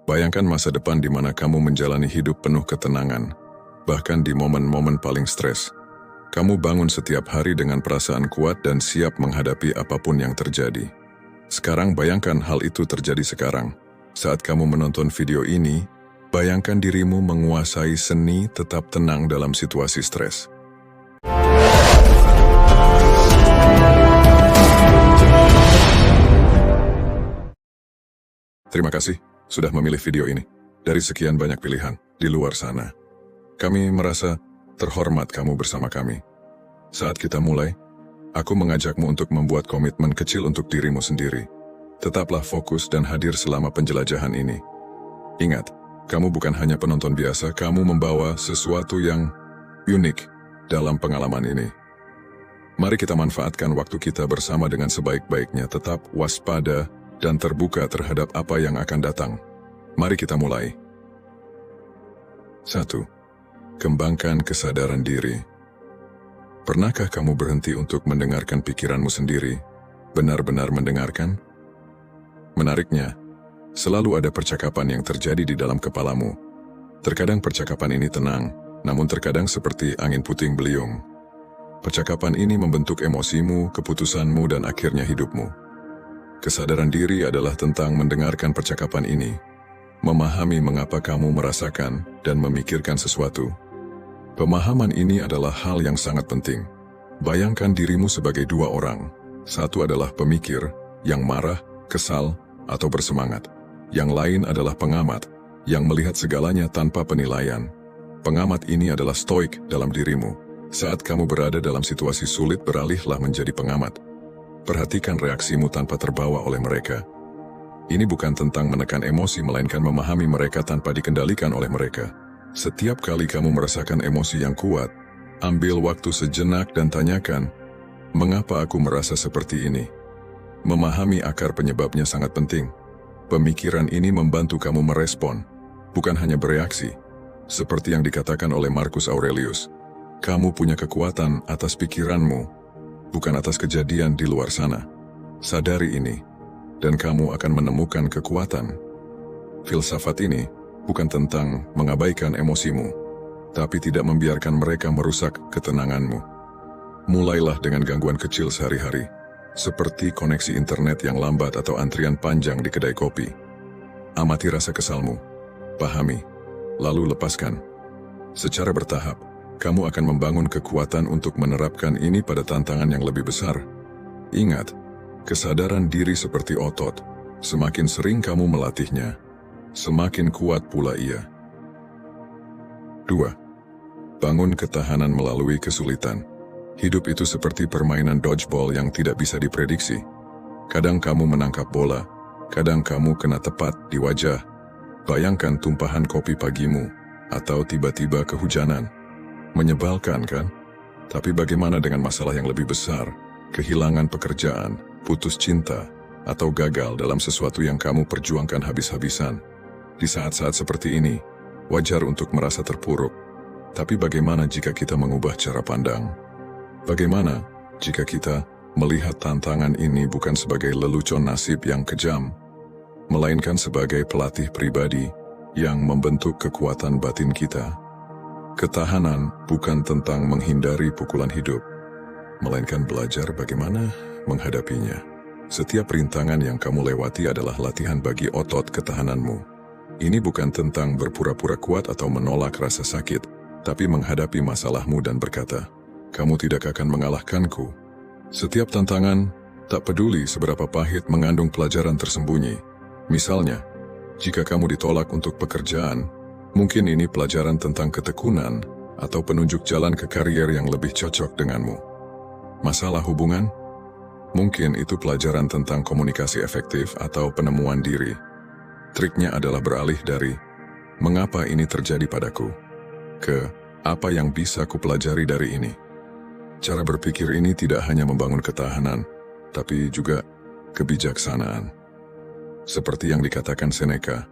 Bayangkan masa depan di mana kamu menjalani hidup penuh ketenangan, bahkan di momen-momen paling stres. Kamu bangun setiap hari dengan perasaan kuat dan siap menghadapi apapun yang terjadi. Sekarang bayangkan hal itu terjadi sekarang. Saat kamu menonton video ini, bayangkan dirimu menguasai seni tetap tenang dalam situasi stres. Terima kasih sudah memilih video ini. Dari sekian banyak pilihan di luar sana, kami merasa terhormat kamu bersama kami. Saat kita mulai, aku mengajakmu untuk membuat komitmen kecil untuk dirimu sendiri. Tetaplah fokus dan hadir selama penjelajahan ini. Ingat, kamu bukan hanya penonton biasa, kamu membawa sesuatu yang unik dalam pengalaman ini. Mari kita manfaatkan waktu kita bersama dengan sebaik-baiknya, tetap waspada dan terbuka terhadap apa yang akan datang. Mari kita mulai. 1. Kembangkan kesadaran diri. Pernahkah kamu berhenti untuk mendengarkan pikiranmu sendiri? Benar-benar mendengarkan? Menariknya, selalu ada percakapan yang terjadi di dalam kepalamu. Terkadang percakapan ini tenang, namun terkadang seperti angin puting beliung. Percakapan ini membentuk emosimu, keputusanmu, dan akhirnya hidupmu. Kesadaran diri adalah tentang mendengarkan percakapan ini, memahami mengapa kamu merasakan dan memikirkan sesuatu. Pemahaman ini adalah hal yang sangat penting. Bayangkan dirimu sebagai dua orang. Satu adalah pemikir, yang marah, kesal, atau bersemangat. Yang lain adalah pengamat, yang melihat segalanya tanpa penilaian. Pengamat ini adalah stoik dalam dirimu. Saat kamu berada dalam situasi sulit, beralihlah menjadi pengamat. Perhatikan reaksimu tanpa terbawa oleh mereka. Ini bukan tentang menekan emosi, melainkan memahami mereka tanpa dikendalikan oleh mereka. Setiap kali kamu merasakan emosi yang kuat, ambil waktu sejenak dan tanyakan, mengapa aku merasa seperti ini? Memahami akar penyebabnya sangat penting. Pemikiran ini membantu kamu merespon, bukan hanya bereaksi. Seperti yang dikatakan oleh Marcus Aurelius, kamu punya kekuatan atas pikiranmu, bukan atas kejadian di luar sana. Sadari ini, dan kamu akan menemukan kekuatan. Filsafat ini bukan tentang mengabaikan emosimu, tapi tidak membiarkan mereka merusak ketenanganmu. Mulailah dengan gangguan kecil sehari-hari, seperti koneksi internet yang lambat atau antrian panjang di kedai kopi. Amati rasa kesalmu, pahami, lalu lepaskan. Secara bertahap, kamu akan membangun kekuatan untuk menerapkan ini pada tantangan yang lebih besar. Ingat, kesadaran diri seperti otot. Semakin sering kamu melatihnya, semakin kuat pula ia. 2. Bangun ketahanan melalui kesulitan. Hidup itu seperti permainan dodgeball yang tidak bisa diprediksi. Kadang kamu menangkap bola, kadang kamu kena tepat di wajah. Bayangkan tumpahan kopi pagimu, atau tiba-tiba kehujanan. Menyebalkan, kan? Tapi bagaimana dengan masalah yang lebih besar? Kehilangan pekerjaan, putus cinta, atau gagal dalam sesuatu yang kamu perjuangkan habis-habisan. Di saat-saat seperti ini, wajar untuk merasa terpuruk. Tapi bagaimana jika kita mengubah cara pandang? Bagaimana jika kita melihat tantangan ini bukan sebagai lelucon nasib yang kejam, melainkan sebagai pelatih pribadi yang membentuk kekuatan batin kita? Ketahanan bukan tentang menghindari pukulan hidup, melainkan belajar bagaimana menghadapinya. Setiap rintangan yang kamu lewati adalah latihan bagi otot ketahananmu. Ini bukan tentang berpura-pura kuat atau menolak rasa sakit, tapi menghadapi masalahmu dan berkata, kamu tidak akan mengalahkanku. Setiap tantangan, tak peduli seberapa pahit, mengandung pelajaran tersembunyi. Misalnya, jika kamu ditolak untuk pekerjaan, mungkin ini pelajaran tentang ketekunan atau penunjuk jalan ke karier yang lebih cocok denganmu. Masalah hubungan? Mungkin itu pelajaran tentang komunikasi efektif atau penemuan diri. Triknya adalah beralih dari, mengapa ini terjadi padaku, ke, apa yang bisa kupelajari dari ini. Cara berpikir ini tidak hanya membangun ketahanan, tapi juga kebijaksanaan. Seperti yang dikatakan Seneca,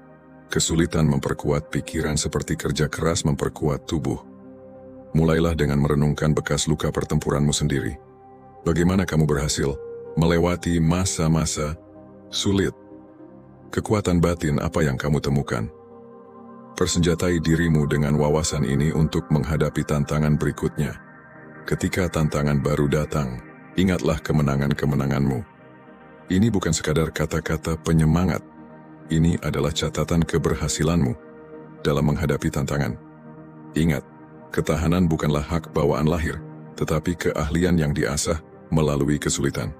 kesulitan memperkuat pikiran seperti kerja keras memperkuat tubuh. Mulailah dengan merenungkan bekas luka pertempuranmu sendiri. Bagaimana kamu berhasil melewati masa-masa sulit? Kekuatan batin apa yang kamu temukan? Persenjatai dirimu dengan wawasan ini untuk menghadapi tantangan berikutnya. Ketika tantangan baru datang, ingatlah kemenangan-kemenanganmu. Ini bukan sekadar kata-kata penyemangat. Ini adalah catatan keberhasilanmu dalam menghadapi tantangan. Ingat, ketahanan bukanlah hak bawaan lahir, tetapi keahlian yang diasah melalui kesulitan.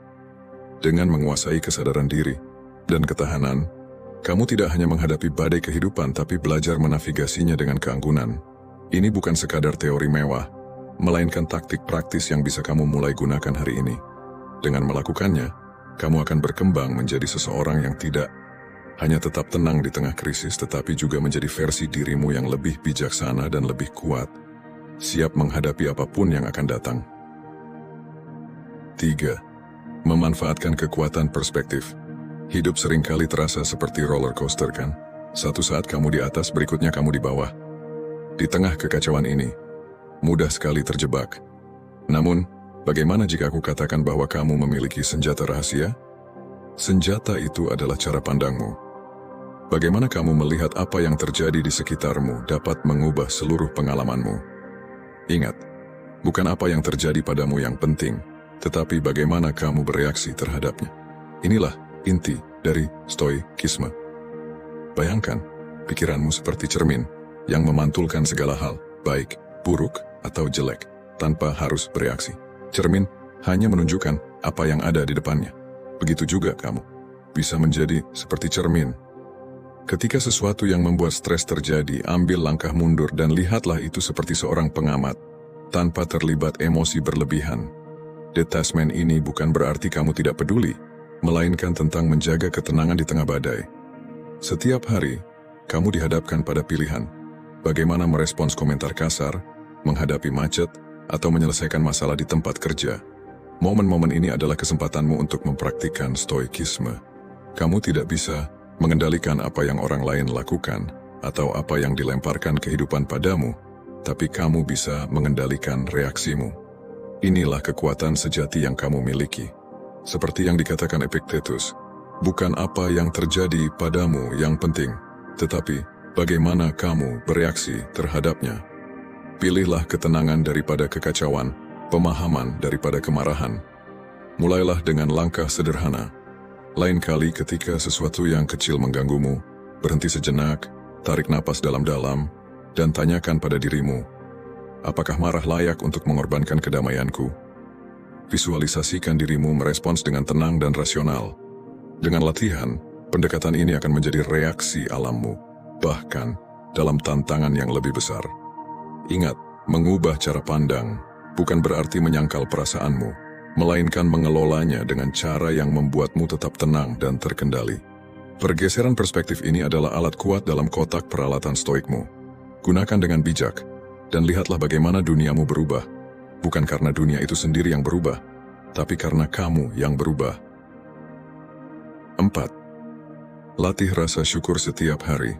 Dengan menguasai kesadaran diri dan ketahanan, kamu tidak hanya menghadapi badai kehidupan tapi belajar menavigasinya dengan keanggunan. Ini bukan sekadar teori mewah, melainkan taktik praktis yang bisa kamu mulai gunakan hari ini. Dengan melakukannya, kamu akan berkembang menjadi seseorang yang tidak hanya tetap tenang di tengah krisis, tetapi juga menjadi versi dirimu yang lebih bijaksana dan lebih kuat, siap menghadapi apapun yang akan datang. 3. Memanfaatkan kekuatan perspektif. Hidup seringkali terasa seperti roller coaster, kan? Satu saat kamu di atas, berikutnya kamu di bawah. Di tengah kekacauan ini, mudah sekali terjebak. Namun, bagaimana jika aku katakan bahwa kamu memiliki senjata rahasia? Senjata itu adalah cara pandangmu. Bagaimana kamu melihat apa yang terjadi di sekitarmu dapat mengubah seluruh pengalamanmu. Ingat, bukan apa yang terjadi padamu yang penting, tetapi bagaimana kamu bereaksi terhadapnya. Inilah inti dari stoikisme. Bayangkan, pikiranmu seperti cermin yang memantulkan segala hal, baik, buruk, atau jelek, tanpa harus bereaksi. Cermin hanya menunjukkan apa yang ada di depannya. Begitu juga kamu bisa menjadi seperti cermin. Ketika sesuatu yang membuat stres terjadi, ambil langkah mundur dan lihatlah itu seperti seorang pengamat, tanpa terlibat emosi berlebihan. Detachment ini bukan berarti kamu tidak peduli, melainkan tentang menjaga ketenangan di tengah badai. Setiap hari, kamu dihadapkan pada pilihan, bagaimana merespons komentar kasar, menghadapi macet, atau menyelesaikan masalah di tempat kerja. Momen-momen ini adalah kesempatanmu untuk mempraktikkan stoikisme. Kamu tidak bisa mengendalikan apa yang orang lain lakukan atau apa yang dilemparkan kehidupan padamu, tapi kamu bisa mengendalikan reaksimu. Inilah kekuatan sejati yang kamu miliki. Seperti yang dikatakan Epictetus, bukan apa yang terjadi padamu yang penting, tetapi bagaimana kamu bereaksi terhadapnya. Pilihlah ketenangan daripada kekacauan, pemahaman daripada kemarahan. Mulailah dengan langkah sederhana. Lain kali ketika sesuatu yang kecil mengganggumu, berhenti sejenak, tarik napas dalam-dalam, dan tanyakan pada dirimu, apakah marah layak untuk mengorbankan kedamaianku? Visualisasikan dirimu merespons dengan tenang dan rasional. Dengan latihan, pendekatan ini akan menjadi reaksi alammu, bahkan dalam tantangan yang lebih besar. Ingat, mengubah cara pandang bukan berarti menyangkal perasaanmu, melainkan mengelolanya dengan cara yang membuatmu tetap tenang dan terkendali. Pergeseran perspektif ini adalah alat kuat dalam kotak peralatan stoikmu. Gunakan dengan bijak, dan lihatlah bagaimana duniamu berubah. Bukan karena dunia itu sendiri yang berubah, tapi karena kamu yang berubah. 4. Latih rasa syukur setiap hari.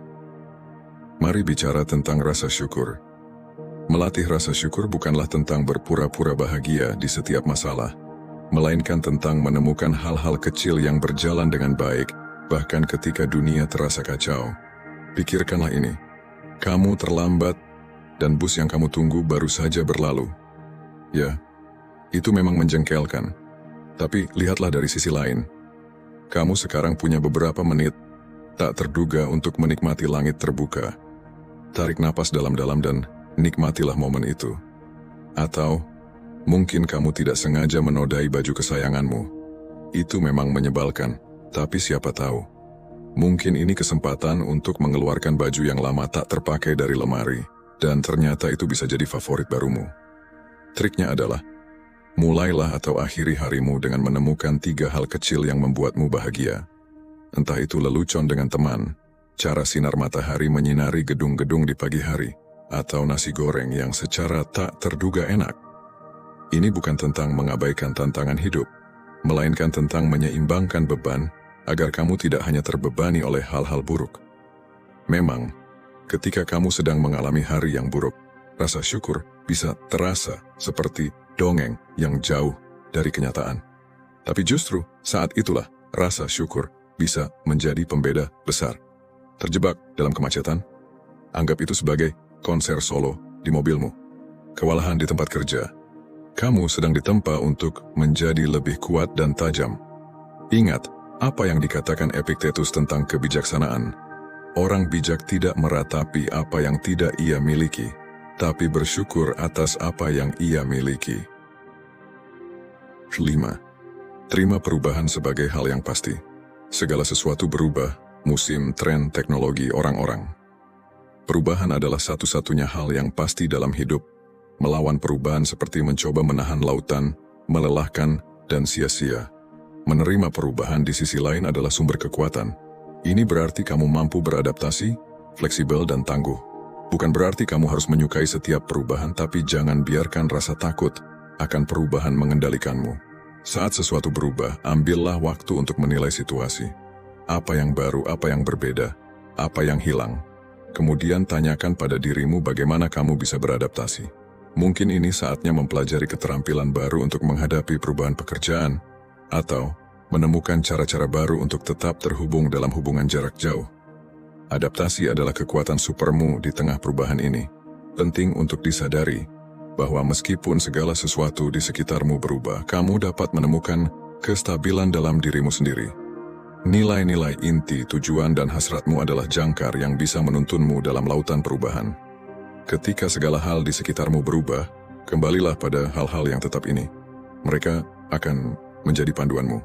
Mari bicara tentang rasa syukur. Melatih rasa syukur bukanlah tentang berpura-pura bahagia di setiap masalah, melainkan tentang menemukan hal-hal kecil yang berjalan dengan baik, bahkan ketika dunia terasa kacau. Pikirkanlah ini. Kamu terlambat, dan bus yang kamu tunggu baru saja berlalu. Ya, itu memang menjengkelkan. Tapi lihatlah dari sisi lain. Kamu sekarang punya beberapa menit tak terduga untuk menikmati langit terbuka. Tarik napas dalam-dalam dan nikmatilah momen itu. Atau mungkin kamu tidak sengaja menodai baju kesayanganmu. Itu memang menyebalkan, tapi siapa tahu. Mungkin ini kesempatan untuk mengeluarkan baju yang lama tak terpakai dari lemari, dan ternyata itu bisa jadi favorit barumu. Triknya adalah, mulailah atau akhiri harimu dengan menemukan 3 hal kecil yang membuatmu bahagia. Entah itu lelucon dengan teman, cara sinar matahari menyinari gedung-gedung di pagi hari, atau nasi goreng yang secara tak terduga enak. Ini bukan tentang mengabaikan tantangan hidup, melainkan tentang menyeimbangkan beban agar kamu tidak hanya terbebani oleh hal-hal buruk. Memang, ketika kamu sedang mengalami hari yang buruk, rasa syukur bisa terasa seperti dongeng yang jauh dari kenyataan. Tapi justru saat itulah rasa syukur bisa menjadi pembeda besar. Terjebak dalam kemacetan? Anggap itu sebagai konser solo di mobilmu. Kewalahan di tempat kerja. Kamu sedang ditempa untuk menjadi lebih kuat dan tajam. Ingat, apa yang dikatakan Epictetus tentang kebijaksanaan. Orang bijak tidak meratapi apa yang tidak ia miliki, tapi bersyukur atas apa yang ia miliki. 5. Terima perubahan sebagai hal yang pasti. Segala sesuatu berubah, musim, tren, teknologi, orang-orang. Perubahan adalah satu-satunya hal yang pasti dalam hidup. Melawan perubahan seperti mencoba menahan lautan, melelahkan, dan sia-sia. Menerima perubahan di sisi lain adalah sumber kekuatan. Ini berarti kamu mampu beradaptasi, fleksibel, dan tangguh. Bukan berarti kamu harus menyukai setiap perubahan, tapi jangan biarkan rasa takut akan perubahan mengendalikanmu. Saat sesuatu berubah, ambillah waktu untuk menilai situasi. Apa yang baru, apa yang berbeda, apa yang hilang. Kemudian tanyakan pada dirimu bagaimana kamu bisa beradaptasi. Mungkin ini saatnya mempelajari keterampilan baru untuk menghadapi perubahan pekerjaan, atau menemukan cara-cara baru untuk tetap terhubung dalam hubungan jarak jauh. Adaptasi adalah kekuatan supermu di tengah perubahan ini. Penting untuk disadari bahwa meskipun segala sesuatu di sekitarmu berubah, kamu dapat menemukan kestabilan dalam dirimu sendiri. Nilai-nilai inti, tujuan, dan hasratmu adalah jangkar yang bisa menuntunmu dalam lautan perubahan. Ketika segala hal di sekitarmu berubah, kembalilah pada hal-hal yang tetap ini. Mereka akan menjadi panduanmu.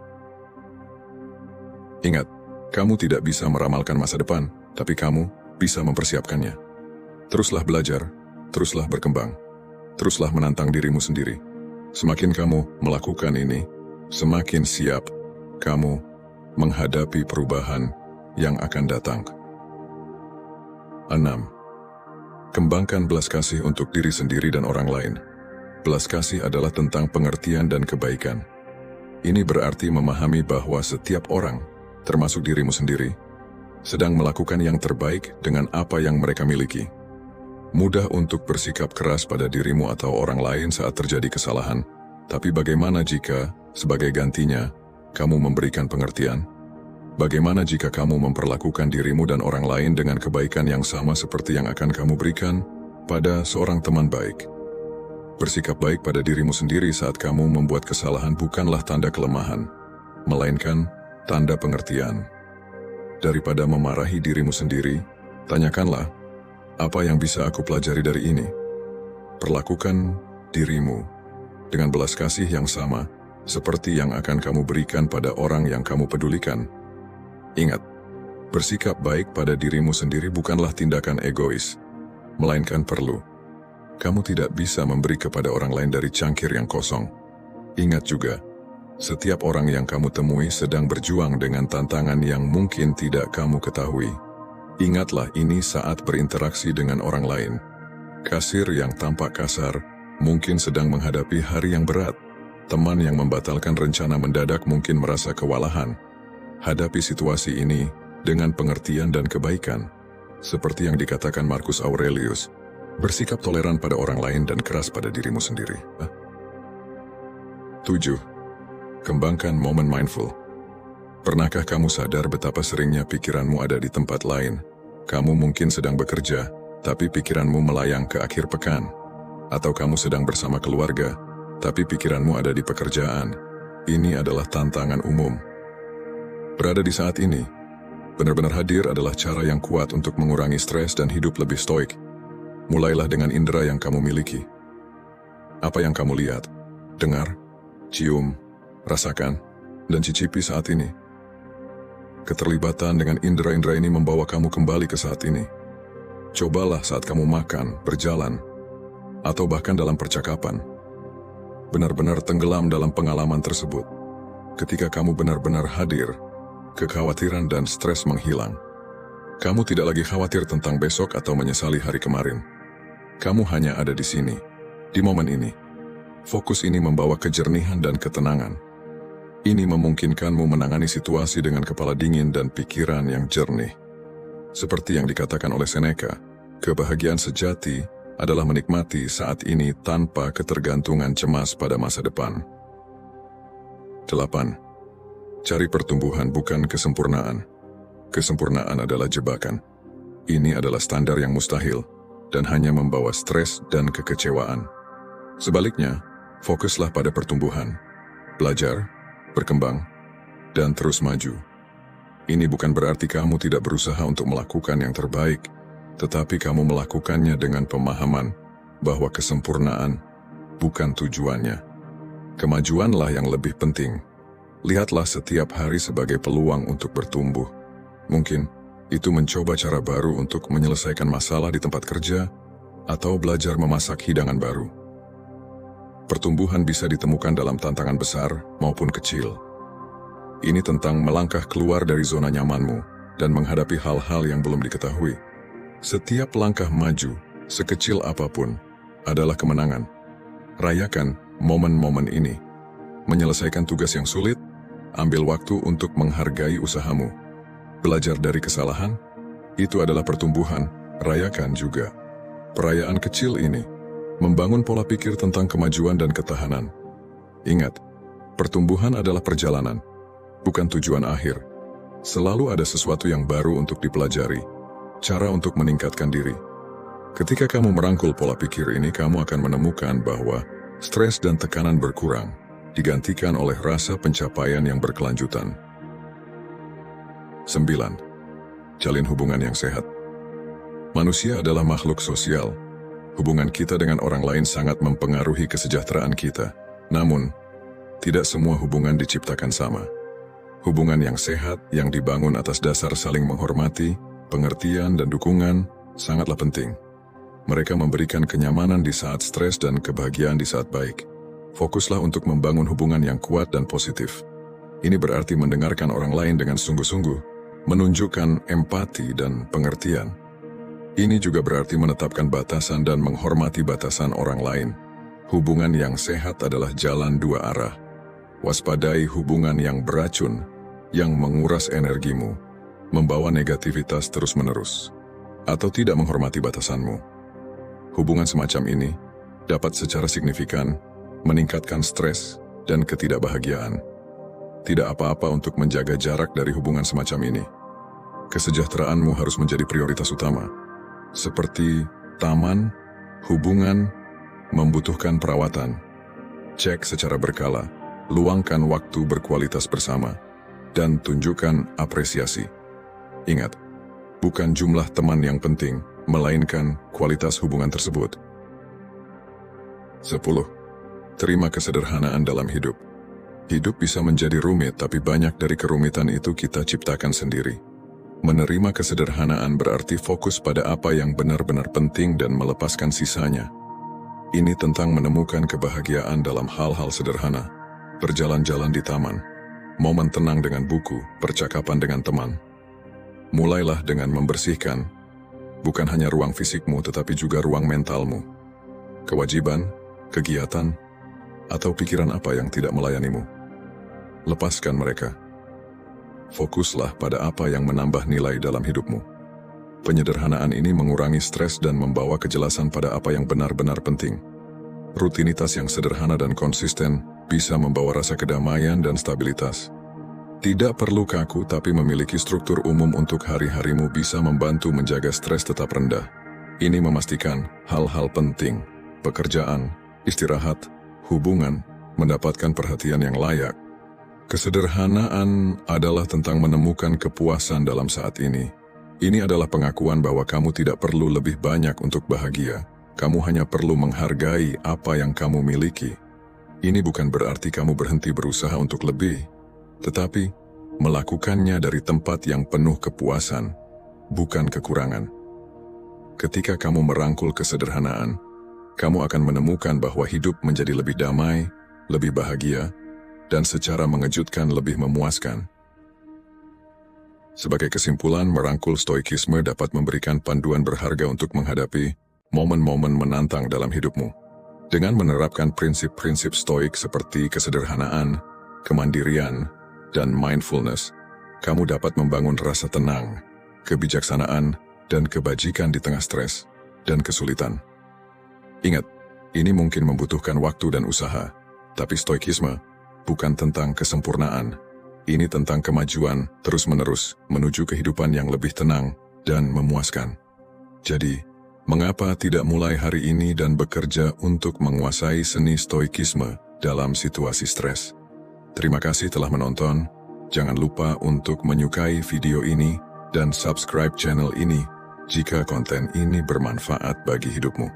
Ingat, kamu tidak bisa meramalkan masa depan, tapi kamu bisa mempersiapkannya. Teruslah belajar, teruslah berkembang, teruslah menantang dirimu sendiri. Semakin kamu melakukan ini, semakin siap kamu menghadapi perubahan yang akan datang. 6. Kembangkan belas kasih untuk diri sendiri dan orang lain. Belas kasih adalah tentang pengertian dan kebaikan. Ini berarti memahami bahwa setiap orang, termasuk dirimu sendiri, sedang melakukan yang terbaik dengan apa yang mereka miliki. Mudah untuk bersikap keras pada dirimu atau orang lain saat terjadi kesalahan, tapi bagaimana jika, sebagai gantinya, kamu memberikan pengertian? Bagaimana jika kamu memperlakukan dirimu dan orang lain dengan kebaikan yang sama seperti yang akan kamu berikan pada seorang teman baik? Bersikap baik pada dirimu sendiri saat kamu membuat kesalahan bukanlah tanda kelemahan, melainkan tanda pengertian. Daripada memarahi dirimu sendiri, tanyakanlah, apa yang bisa aku pelajari dari ini? Perlakukan dirimu dengan belas kasih yang sama seperti yang akan kamu berikan pada orang yang kamu pedulikan. Ingat, bersikap baik pada dirimu sendiri bukanlah tindakan egois, melainkan perlu. Kamu tidak bisa memberi kepada orang lain dari cangkir yang kosong. Ingat juga, setiap orang yang kamu temui sedang berjuang dengan tantangan yang mungkin tidak kamu ketahui. Ingatlah ini saat berinteraksi dengan orang lain. Kasir yang tampak kasar mungkin sedang menghadapi hari yang berat. Teman yang membatalkan rencana mendadak mungkin merasa kewalahan. Hadapi situasi ini dengan pengertian dan kebaikan. Seperti yang dikatakan Marcus Aurelius, bersikap toleran pada orang lain dan keras pada dirimu sendiri. 7. Kembangkan momen mindful. Pernahkah kamu sadar betapa seringnya pikiranmu ada di tempat lain? Kamu mungkin sedang bekerja, tapi pikiranmu melayang ke akhir pekan. Atau kamu sedang bersama keluarga, tapi pikiranmu ada di pekerjaan. Ini adalah tantangan umum. Berada di saat ini, benar-benar hadir adalah cara yang kuat untuk mengurangi stres dan hidup lebih stoik. Mulailah dengan indera yang kamu miliki. Apa yang kamu lihat, dengar, cium, rasakan, dan cicipi saat ini. Keterlibatan dengan indera-indera ini membawa kamu kembali ke saat ini. Cobalah saat kamu makan, berjalan, atau bahkan dalam percakapan. Benar-benar tenggelam dalam pengalaman tersebut. Ketika kamu benar-benar hadir, kekhawatiran dan stres menghilang. Kamu tidak lagi khawatir tentang besok atau menyesali hari kemarin. Kamu hanya ada di sini, di momen ini. Fokus ini membawa kejernihan dan ketenangan. Ini memungkinkanmu menangani situasi dengan kepala dingin dan pikiran yang jernih. Seperti yang dikatakan oleh Seneca, kebahagiaan sejati adalah menikmati saat ini tanpa ketergantungan cemas pada masa depan. 8. Cari pertumbuhan bukan kesempurnaan. Kesempurnaan adalah jebakan. Ini adalah standar yang mustahil dan hanya membawa stres dan kekecewaan. Sebaliknya, fokuslah pada pertumbuhan, belajar, berkembang, dan terus maju. Ini bukan berarti kamu tidak berusaha untuk melakukan yang terbaik, tetapi kamu melakukannya dengan pemahaman bahwa kesempurnaan bukan tujuannya. Kemajuanlah yang lebih penting. Lihatlah setiap hari sebagai peluang untuk bertumbuh. Mungkin itu mencoba cara baru untuk menyelesaikan masalah di tempat kerja atau belajar memasak hidangan baru. Pertumbuhan bisa ditemukan dalam tantangan besar maupun kecil. Ini tentang melangkah keluar dari zona nyamanmu dan menghadapi hal-hal yang belum diketahui. Setiap langkah maju, sekecil apapun, adalah kemenangan. Rayakan momen-momen ini. Menyelesaikan tugas yang sulit, ambil waktu untuk menghargai usahamu. Belajar dari kesalahan, itu adalah pertumbuhan, rayakan juga. Perayaan kecil ini membangun pola pikir tentang kemajuan dan ketahanan. Ingat, pertumbuhan adalah perjalanan, bukan tujuan akhir. Selalu ada sesuatu yang baru untuk dipelajari, cara untuk meningkatkan diri. Ketika kamu merangkul pola pikir ini, kamu akan menemukan bahwa stres dan tekanan berkurang, digantikan oleh rasa pencapaian yang berkelanjutan. 9. Jalin hubungan yang sehat. Manusia adalah makhluk sosial. Hubungan kita dengan orang lain sangat mempengaruhi kesejahteraan kita. Namun, tidak semua hubungan diciptakan sama. Hubungan yang sehat, yang dibangun atas dasar saling menghormati, pengertian, dan dukungan, sangatlah penting. Mereka memberikan kenyamanan di saat stres dan kebahagiaan di saat baik. Fokuslah untuk membangun hubungan yang kuat dan positif. Ini berarti mendengarkan orang lain dengan sungguh-sungguh, menunjukkan empati dan pengertian. Ini juga berarti menetapkan batasan dan menghormati batasan orang lain. Hubungan yang sehat adalah jalan dua arah. Waspadai hubungan yang beracun, yang menguras energimu, membawa negativitas terus-menerus, atau tidak menghormati batasanmu. Hubungan semacam ini dapat secara signifikan meningkatkan stres dan ketidakbahagiaan. Tidak apa-apa untuk menjaga jarak dari hubungan semacam ini. Kesejahteraanmu harus menjadi prioritas utama. Seperti taman, hubungan, membutuhkan perawatan. Cek secara berkala, luangkan waktu berkualitas bersama, dan tunjukkan apresiasi. Ingat, bukan jumlah teman yang penting, melainkan kualitas hubungan tersebut. 10. Terima kesederhanaan dalam hidup. Hidup bisa menjadi rumit, tapi banyak dari kerumitan itu kita ciptakan sendiri. Menerima kesederhanaan berarti fokus pada apa yang benar-benar penting dan melepaskan sisanya. Ini tentang menemukan kebahagiaan dalam hal-hal sederhana. Berjalan-jalan di taman, momen tenang dengan buku, percakapan dengan teman. Mulailah dengan membersihkan, bukan hanya ruang fisikmu tetapi juga ruang mentalmu. Kewajiban, kegiatan, atau pikiran apa yang tidak melayanimu. Lepaskan mereka. Fokuslah pada apa yang menambah nilai dalam hidupmu. Penyederhanaan ini mengurangi stres dan membawa kejelasan pada apa yang benar-benar penting. Rutinitas yang sederhana dan konsisten bisa membawa rasa kedamaian dan stabilitas. Tidak perlu kaku, tapi memiliki struktur umum untuk hari-harimu bisa membantu menjaga stres tetap rendah. Ini memastikan hal-hal penting, pekerjaan, istirahat, hubungan, mendapatkan perhatian yang layak. Kesederhanaan adalah tentang menemukan kepuasan dalam saat ini. Ini adalah pengakuan bahwa kamu tidak perlu lebih banyak untuk bahagia. Kamu hanya perlu menghargai apa yang kamu miliki. Ini bukan berarti kamu berhenti berusaha untuk lebih, tetapi melakukannya dari tempat yang penuh kepuasan, bukan kekurangan. Ketika kamu merangkul kesederhanaan, kamu akan menemukan bahwa hidup menjadi lebih damai, lebih bahagia, dan secara mengejutkan lebih memuaskan. Sebagai kesimpulan, merangkul stoikisme dapat memberikan panduan berharga untuk menghadapi momen-momen menantang dalam hidupmu. Dengan menerapkan prinsip-prinsip stoik seperti kesederhanaan, kemandirian, dan mindfulness, kamu dapat membangun rasa tenang, kebijaksanaan, dan kebajikan di tengah stres dan kesulitan. Ingat, ini mungkin membutuhkan waktu dan usaha, tapi stoikisme bukan tentang kesempurnaan. Ini tentang kemajuan terus-menerus menuju kehidupan yang lebih tenang dan memuaskan. Jadi, mengapa tidak mulai hari ini dan bekerja untuk menguasai seni stoikisme dalam situasi stres? Terima kasih telah menonton. Jangan lupa untuk menyukai video ini dan subscribe channel ini jika konten ini bermanfaat bagi hidupmu.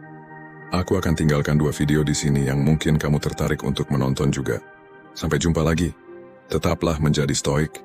Aku akan tinggalkan 2 video di sini yang mungkin kamu tertarik untuk menonton juga. Sampai jumpa lagi. Tetaplah menjadi stoik.